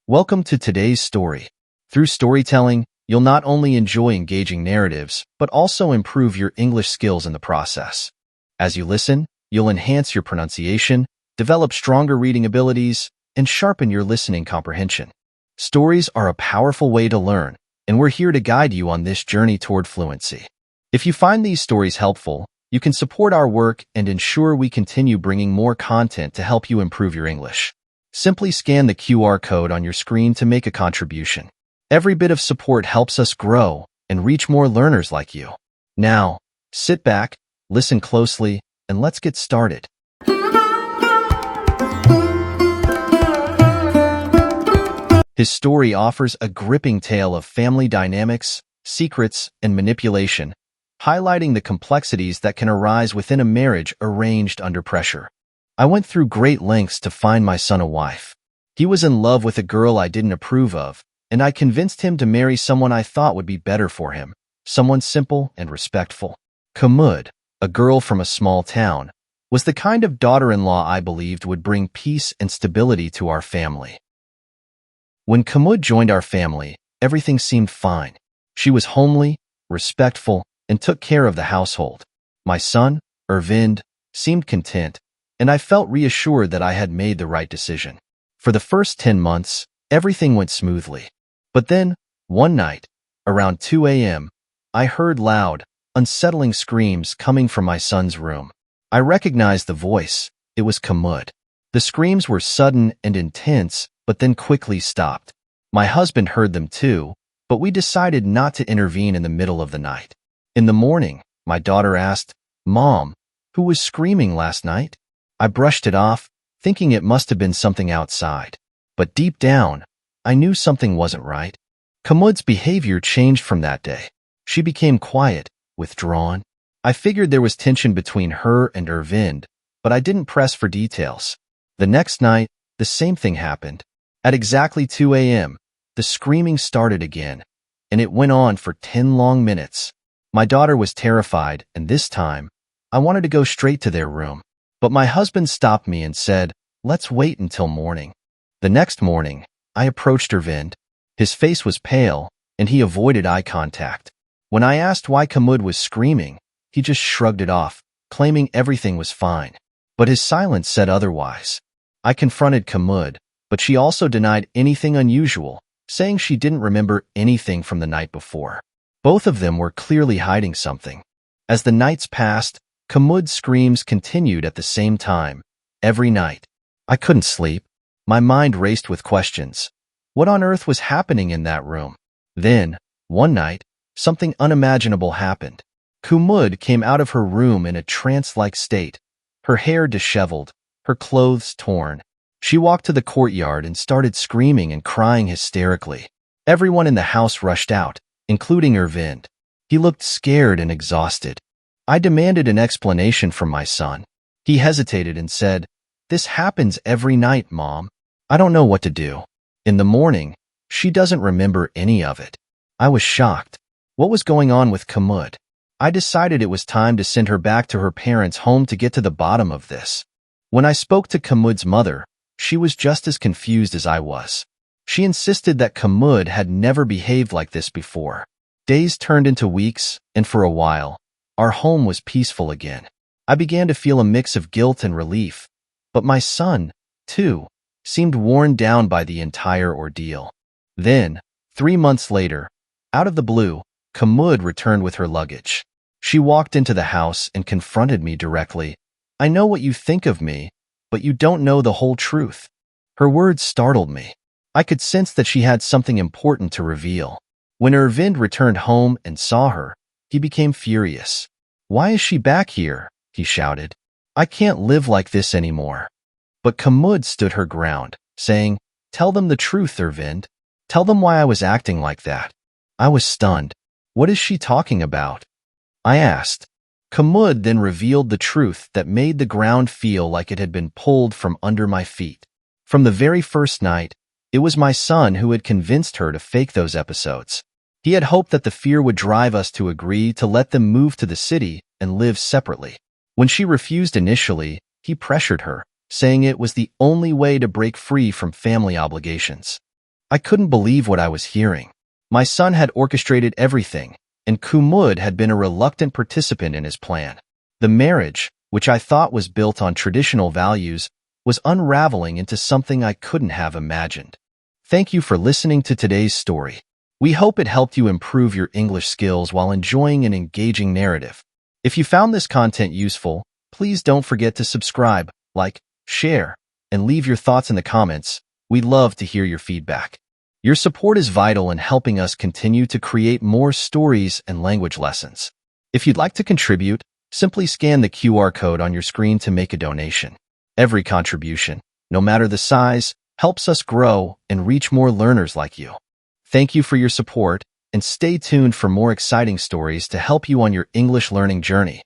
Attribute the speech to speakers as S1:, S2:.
S1: Welcome to today's story. Through storytelling, you'll not only enjoy engaging narratives, but also improve your English skills in the process. As you listen, you'll enhance your pronunciation, develop stronger reading abilities, and sharpen your listening comprehension. Stories are a powerful way to learn, and we're here to guide you on this journey toward fluency. If you find these stories helpful, you can support our work and ensure we continue bringing more content to help you improve your English. Simply scan the QR code on your screen to make a contribution. Every bit of support helps us grow and reach more learners like you. Now, sit back, listen closely, and let's get started. His story offers a gripping tale of family dynamics, secrets, and manipulation, highlighting the complexities that can arise within a marriage arranged under pressure. I went through great lengths to find my son a wife. He was in love with a girl I didn't approve of, and I convinced him to marry someone I thought would be better for him, someone simple and respectful. Kamud, a girl from a small town, was the kind of daughter-in-law I believed would bring peace and stability to our family. When Kamud joined our family, everything seemed fine. She was homely, respectful, and took care of the household. My son, Ervind, seemed content, and I felt reassured that I had made the right decision. For the first 10 months, everything went smoothly. But then, one night, around 2 a.m., I heard loud, unsettling screams coming from my son's room. I recognized the voice. It was Kamud. The screams were sudden and intense, but then quickly stopped. My husband heard them too, but we decided not to intervene in the middle of the night. In the morning, my daughter asked, "Mom, who was screaming last night?" I brushed it off, thinking it must have been something outside. But deep down, I knew something wasn't right. Kamud's behavior changed from that day. She became quiet, withdrawn. I figured there was tension between her and Ervind, but I didn't press for details. The next night, the same thing happened. At exactly 2 a.m., the screaming started again, and it went on for 10 long minutes. My daughter was terrified, and this time, I wanted to go straight to their room. But my husband stopped me and said, "Let's wait until morning." The next morning, I approached Ervind. His face was pale, and he avoided eye contact. When I asked why Kamud was screaming, he just shrugged it off, claiming everything was fine. But his silence said otherwise. I confronted Kamud, but she also denied anything unusual, saying she didn't remember anything from the night before. Both of them were clearly hiding something. As the nights passed, Kamud's screams continued at the same time, every night. I couldn't sleep. My mind raced with questions. What on earth was happening in that room? Then, one night, something unimaginable happened. Kamud came out of her room in a trance-like state, her hair disheveled, her clothes torn. She walked to the courtyard and started screaming and crying hysterically. Everyone in the house rushed out, including Ervind. He looked scared and exhausted. I demanded an explanation from my son. He hesitated and said, "This happens every night, Mom. I don't know what to do." In the morning, she doesn't remember any of it. I was shocked. What was going on with Kamud? I decided it was time to send her back to her parents' home to get to the bottom of this. When I spoke to Kamud's mother, she was just as confused as I was. She insisted that Kamud had never behaved like this before. Days turned into weeks, and for a while, our home was peaceful again. I began to feel a mix of guilt and relief, but my son, too, seemed worn down by the entire ordeal. Then, 3 months later, out of the blue, Kamud returned with her luggage. She walked into the house and confronted me directly. "I know what you think of me, but you don't know the whole truth." Her words startled me. I could sense that she had something important to reveal. When Ervind returned home and saw her, he became furious. "Why is she back here?" he shouted. "I can't live like this anymore." But Kamud stood her ground, saying, "Tell them the truth, Ervind. Tell them why I was acting like that." I was stunned. "What is she talking about?" I asked. Kamud then revealed the truth that made the ground feel like it had been pulled from under my feet. From the very first night, it was my son who had convinced her to fake those episodes. He had hoped that the fear would drive us to agree to let them move to the city and live separately. When she refused initially, he pressured her, saying it was the only way to break free from family obligations. I couldn't believe what I was hearing. My son had orchestrated everything, and Kumud had been a reluctant participant in his plan. The marriage, which I thought was built on traditional values, was unraveling into something I couldn't have imagined. Thank you for listening to today's story. We hope it helped you improve your English skills while enjoying an engaging narrative. If you found this content useful, please don't forget to subscribe, like, share, and leave your thoughts in the comments. We'd love to hear your feedback. Your support is vital in helping us continue to create more stories and language lessons. If you'd like to contribute, simply scan the QR code on your screen to make a donation. Every contribution, no matter the size, helps us grow and reach more learners like you. Thank you for your support, and stay tuned for more exciting stories to help you on your English learning journey.